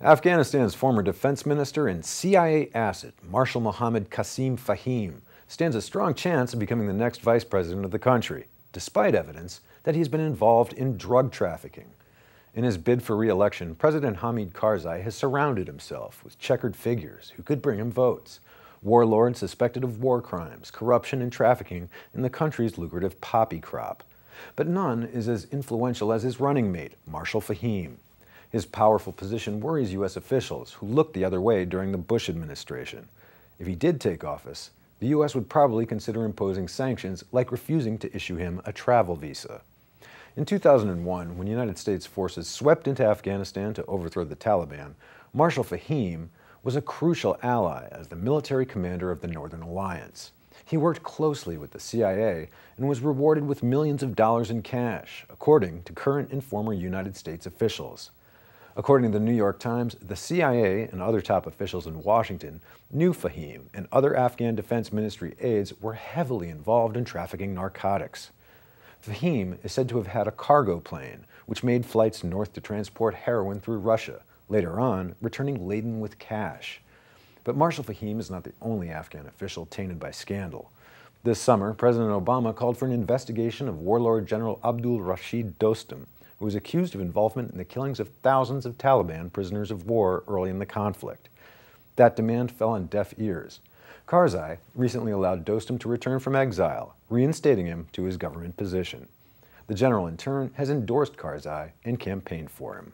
Afghanistan's former defense minister and CIA asset, Marshal Muhammad Qasim Fahim, stands a strong chance of becoming the next vice president of the country, despite evidence that he's been involved in drug trafficking. In his bid for re-election, President Hamid Karzai has surrounded himself with checkered figures who could bring him votes. Warlords suspected of war crimes, corruption, and trafficking in the country's lucrative poppy crop. But none is as influential as his running mate, Marshal Fahim. His powerful position worries U.S. officials who looked the other way during the Bush administration. If he did take office, the U.S. would probably consider imposing sanctions like refusing to issue him a travel visa. In 2001, when United States forces swept into Afghanistan to overthrow the Taliban, Marshal Fahim was a crucial ally as the military commander of the Northern Alliance. He worked closely with the CIA and was rewarded with millions of dollars in cash, according to current and former United States officials. According to the New York Times, the CIA and other top officials in Washington knew Fahim and other Afghan Defense Ministry aides were heavily involved in trafficking narcotics. Fahim is said to have had a cargo plane, which made flights north to transport heroin through Russia, later on returning laden with cash. But Marshal Fahim is not the only Afghan official tainted by scandal. This summer, President Obama called for an investigation of warlord General Abdul Rashid Dostum, who was accused of involvement in the killings of thousands of Taliban prisoners of war early in the conflict. That demand fell on deaf ears. Karzai recently allowed Dostum to return from exile, reinstating him to his government position. The general, in turn, has endorsed Karzai and campaigned for him.